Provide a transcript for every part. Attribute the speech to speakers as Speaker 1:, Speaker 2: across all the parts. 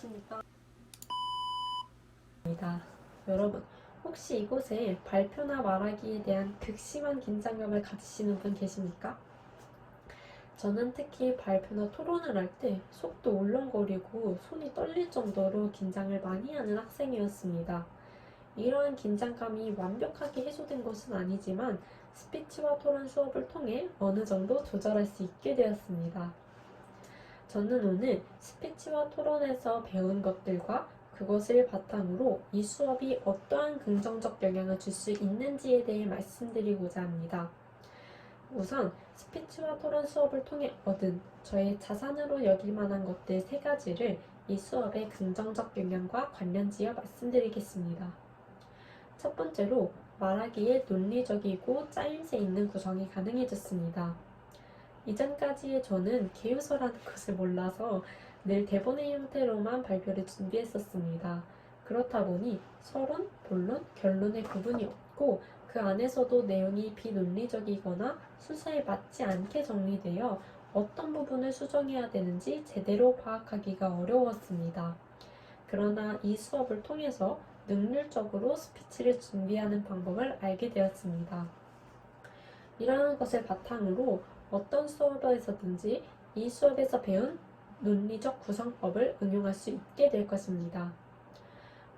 Speaker 1: 안녕하십니까. 여러분, 혹시 이곳에 발표나 말하기에 대한 극심한 긴장감을 가지시는 분 계십니까? 저는 특히 발표나 토론을 할 때 속도 울렁거리고 손이 떨릴 정도로 긴장을 많이 하는 학생이었습니다. 이러한 긴장감이 완벽하게 해소된 것은 아니지만 스피치와 토론 수업을 통해 어느 정도 조절할 수 있게 되었습니다. 저는 오늘 스피치와 토론에서 배운 것들과 그것을 바탕으로 이 수업이 어떠한 긍정적 영향을 줄 수 있는지에 대해 말씀드리고자 합니다. 우선 스피치와 토론 수업을 통해 얻은 저의 자산으로 여길 만한 것들 세 가지를 이 수업의 긍정적 영향과 관련지어 말씀드리겠습니다. 첫 번째로 말하기에 논리적이고 짜임새 있는 구성이 가능해졌습니다. 이전까지의 저는 개요서라는 것을 몰라서 늘 대본의 형태로만 발표를 준비했었습니다. 그렇다 보니 서론, 본론, 결론의 구분이 없고 그 안에서도 내용이 비논리적이거나 순서에 맞지 않게 정리되어 어떤 부분을 수정해야 되는지 제대로 파악하기가 어려웠습니다. 그러나 이 수업을 통해서 능률적으로 스피치를 준비하는 방법을 알게 되었습니다. 이러한 것을 바탕으로 어떤 수업에서든지 이 수업에서 배운 논리적 구성법을 응용할 수 있게 될 것입니다.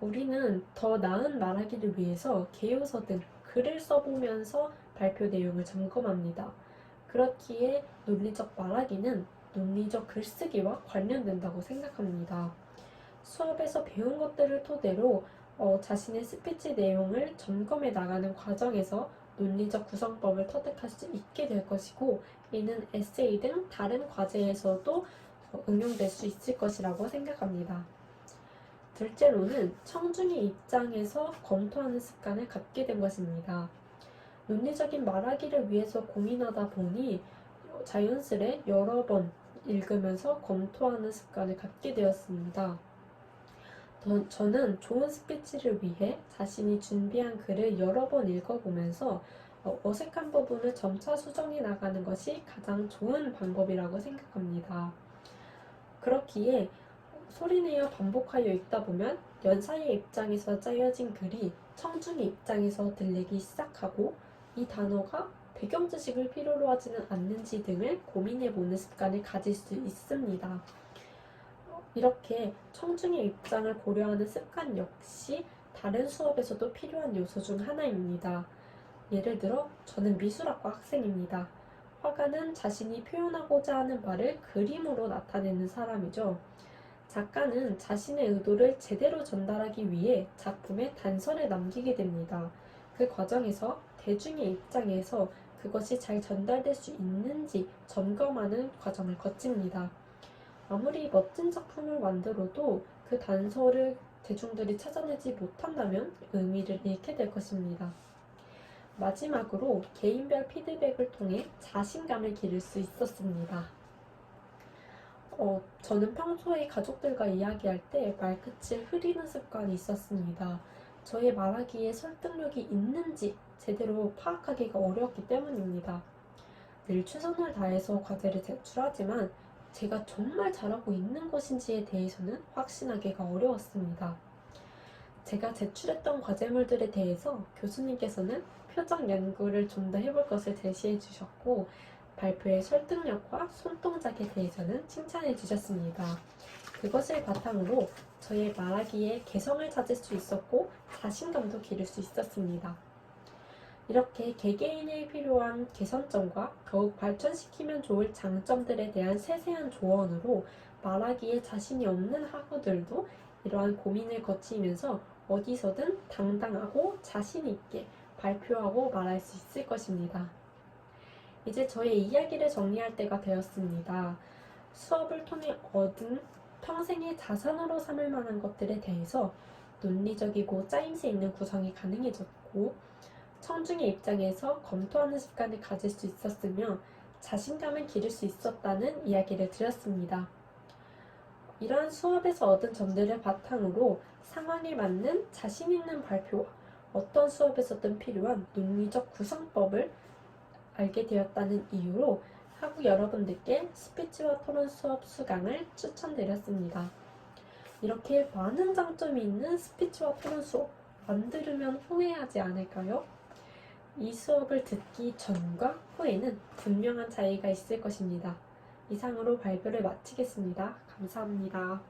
Speaker 1: 우리는 더 나은 말하기를 위해서 개요서 등 글을 써보면서 발표 내용을 점검합니다. 그렇기에 논리적 말하기는 논리적 글쓰기와 관련된다고 생각합니다. 수업에서 배운 것들을 토대로 자신의 스피치 내용을 점검해 나가는 과정에서 논리적 구성법을 터득할 수 있게 될 것이고, 이는 에세이 등 다른 과제에서도 응용될 수 있을 것이라고 생각합니다. 둘째로는 청중의 입장에서 검토하는 습관을 갖게 된 것입니다. 논리적인 말하기를 위해서 고민하다 보니 자연스레 여러 번 읽으면서 검토하는 습관을 갖게 되었습니다. 저는 좋은 스피치를 위해 자신이 준비한 글을 여러 번 읽어보면서 어색한 부분을 점차 수정해 나가는 것이 가장 좋은 방법이라고 생각합니다. 그렇기에 소리내어 반복하여 읽다 보면 연사의 입장에서 짜여진 글이 청중의 입장에서 들리기 시작하고 이 단어가 배경 지식을 필요로 하지는 않는지 등을 고민해보는 습관을 가질 수 있습니다. 이렇게 청중의 입장을 고려하는 습관 역시 다른 수업에서도 필요한 요소 중 하나입니다. 예를 들어 저는 미술학과 학생입니다. 화가는 자신이 표현하고자 하는 바를 그림으로 나타내는 사람이죠. 작가는 자신의 의도를 제대로 전달하기 위해 작품에 단서를 남기게 됩니다. 그 과정에서 대중의 입장에서 그것이 잘 전달될 수 있는지 점검하는 과정을 거칩니다. 아무리 멋진 작품을 만들어도 그 단서를 대중들이 찾아내지 못한다면 의미를 잃게 될 것입니다. 마지막으로 개인별 피드백을 통해 자신감을 기를 수 있었습니다. 저는 평소에 가족들과 이야기할 때 말끝을 흐리는 습관이 있었습니다. 저의 말하기에 설득력이 있는지 제대로 파악하기가 어려웠기 때문입니다. 늘 최선을 다해서 과제를 제출하지만 제가 정말 잘하고 있는 것인지에 대해서는 확신하기가 어려웠습니다. 제가 제출했던 과제물들에 대해서 교수님께서는 표정 연구를 좀 더 해볼 것을 제시해 주셨고, 발표의 설득력과 손동작에 대해서는 칭찬해 주셨습니다. 그것을 바탕으로 저의 말하기에 개성을 찾을 수 있었고 자신감도 기를 수 있었습니다. 이렇게 개개인에 필요한 개선점과 더욱 발전시키면 좋을 장점들에 대한 세세한 조언으로 말하기에 자신이 없는 학우들도 이러한 고민을 거치면서 어디서든 당당하고 자신 있게 발표하고 말할 수 있을 것입니다. 이제 저의 이야기를 정리할 때가 되었습니다. 수업을 통해 얻은 평생의 자산으로 삼을 만한 것들에 대해서 논리적이고 짜임새 있는 구성이 가능해졌고, 청중의 입장에서 검토하는 습관을 가질 수 있었으며 자신감을 기를 수 있었다는 이야기를 드렸습니다. 이러한 수업에서 얻은 점들을 바탕으로 상황에 맞는 자신 있는 발표와 어떤 수업에서든 필요한 논리적 구성법을 알게 되었다는 이유로 학우 여러분들께 스피치와 토론 수업 수강을 추천드렸습니다. 이렇게 많은 장점이 있는 스피치와 토론 수업 안 들으면 후회하지 않을까요? 이 수업을 듣기 전과 후에는 분명한 차이가 있을 것입니다. 이상으로 발표를 마치겠습니다. 감사합니다.